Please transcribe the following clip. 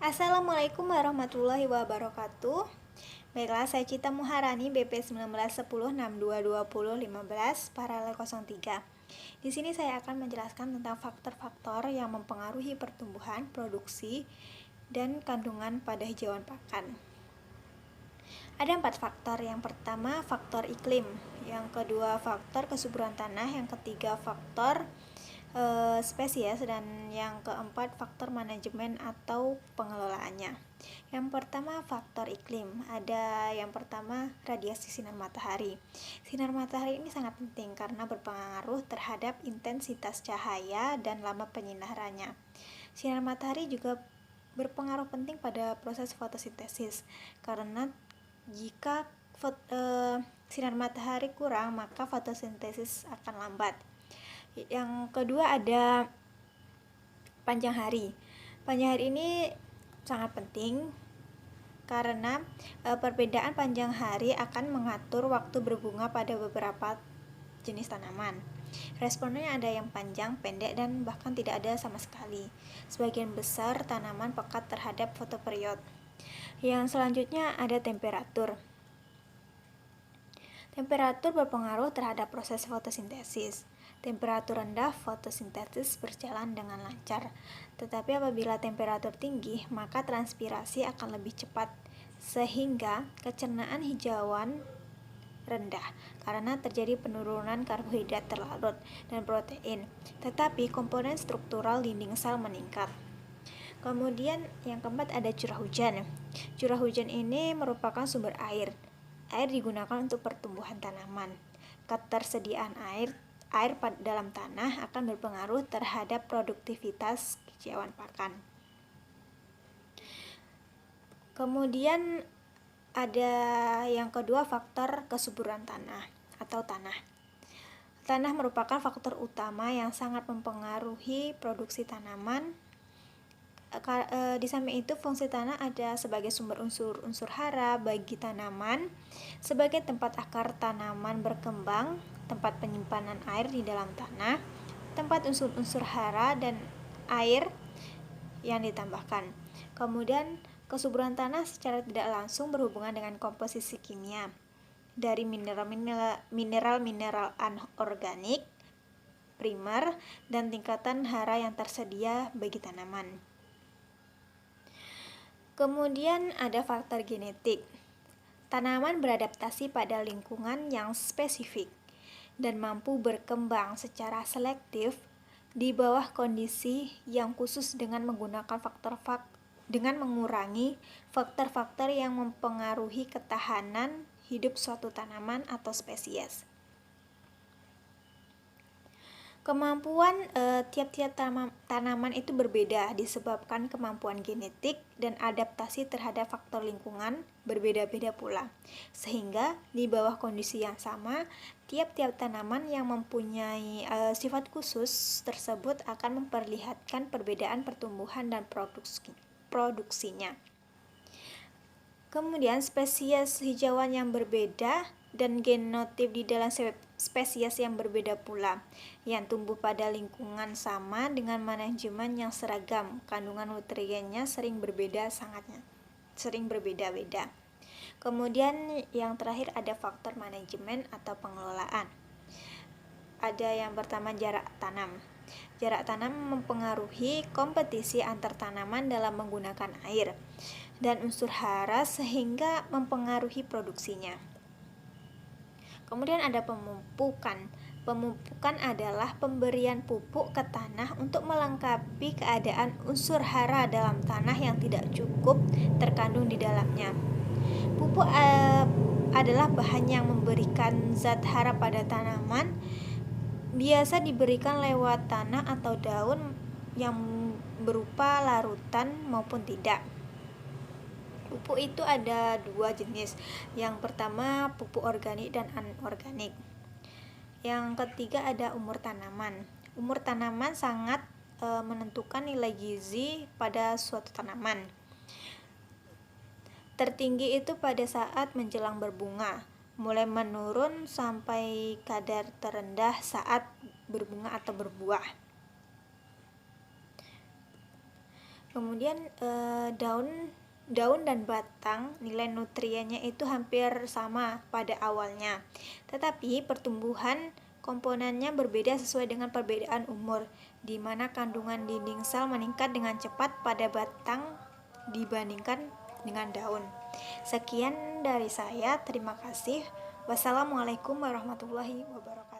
Assalamualaikum warahmatullahi wabarakatuh. Baiklah, saya Cita Muharani, BP 1910622015 paralel 03. Di sini saya akan menjelaskan tentang faktor-faktor yang mempengaruhi pertumbuhan, produksi, dan kandungan pada hijauan pakan. Ada 4 faktor. Yang pertama, faktor iklim. Yang kedua, faktor kesuburan tanah. Yang ketiga, faktor spesies, dan yang keempat faktor manajemen atau pengelolaannya. Yang pertama, faktor iklim. Ada yang pertama, radiasi sinar matahari. Sinar matahari ini sangat penting karena berpengaruh terhadap intensitas cahaya dan lama penyinarannya. Sinar matahari juga berpengaruh penting pada proses fotosintesis karena jika sinar matahari kurang, maka fotosintesis akan lambat. Yang kedua ada panjang hari. Panjang hari ini sangat penting karena perbedaan panjang hari akan mengatur waktu berbunga pada beberapa jenis tanaman. Responnya ada yang panjang, pendek, dan bahkan tidak ada sama sekali. Sebagian besar tanaman pekat terhadap fotoperiod. Yang selanjutnya ada temperatur. Temperatur berpengaruh terhadap proses fotosintesis. Temperatur rendah, fotosintesis berjalan dengan lancar. Tetapi apabila temperatur tinggi, maka transpirasi akan lebih cepat, sehingga kecernaan hijauan rendah karena terjadi penurunan karbohidrat terlarut dan protein. Tetapi komponen struktural dinding sel meningkat. Kemudian yang keempat ada curah hujan. Curah hujan ini merupakan sumber air. Air digunakan untuk pertumbuhan tanaman. Ketersediaan air dalam tanah akan berpengaruh terhadap produktivitas hijauan pakan. Kemudian ada yang kedua, faktor kesuburan tanah atau tanah. Tanah merupakan faktor utama yang sangat mempengaruhi produksi tanaman. Di samping itu, fungsi tanah ada sebagai sumber unsur hara bagi tanaman, sebagai tempat akar tanaman berkembang, tempat penyimpanan air di dalam tanah, tempat unsur-unsur hara dan air yang ditambahkan. Kemudian, kesuburan tanah secara tidak langsung berhubungan dengan komposisi kimia dari mineral anorganik primer dan tingkatan hara yang tersedia bagi tanaman. Kemudian ada faktor genetik. Tanaman beradaptasi pada lingkungan yang spesifik dan mampu berkembang secara selektif di bawah kondisi yang khusus dengan mengurangi faktor-faktor yang mempengaruhi ketahanan hidup suatu tanaman atau spesies. Kemampuan tiap-tiap tanaman itu berbeda disebabkan kemampuan genetik dan adaptasi terhadap faktor lingkungan berbeda-beda pula. Sehingga di bawah kondisi yang sama, tiap-tiap tanaman yang mempunyai sifat khusus tersebut akan memperlihatkan perbedaan pertumbuhan dan produksinya. Kemudian spesies hijauan yang berbeda dan genotip di dalam spesies yang berbeda pula, yang tumbuh pada lingkungan sama dengan manajemen yang seragam. Kandungan nutriennya sering berbeda-beda. Kemudian yang terakhir ada faktor manajemen atau pengelolaan. Ada yang pertama, jarak tanam. Jarak tanam mempengaruhi kompetisi antar tanaman dalam menggunakan air dan unsur hara sehingga mempengaruhi produksinya. Kemudian ada pemupukan. Pemupukan adalah pemberian pupuk ke tanah untuk melengkapi keadaan unsur hara dalam tanah yang tidak cukup terkandung di dalamnya. Pupuk adalah bahan yang memberikan zat hara pada tanaman. Biasa diberikan lewat tanah atau daun yang berupa larutan maupun tidak. Pupuk itu ada 2 jenis. Yang pertama, pupuk organik dan anorganik. Yang ketiga ada umur tanaman. Umur tanaman sangat menentukan nilai gizi pada suatu tanaman. Tertinggi itu pada saat menjelang berbunga, mulai menurun sampai kadar terendah saat berbunga atau berbuah. Kemudian daun dan batang nilai nutriennya itu hampir sama pada awalnya, tetapi pertumbuhan komponennya berbeda sesuai dengan perbedaan umur, di mana kandungan dinding sel meningkat dengan cepat pada batang dibandingkan dengan daun. Sekian dari saya, terima kasih. Wassalamualaikum warahmatullahi wabarakatuh.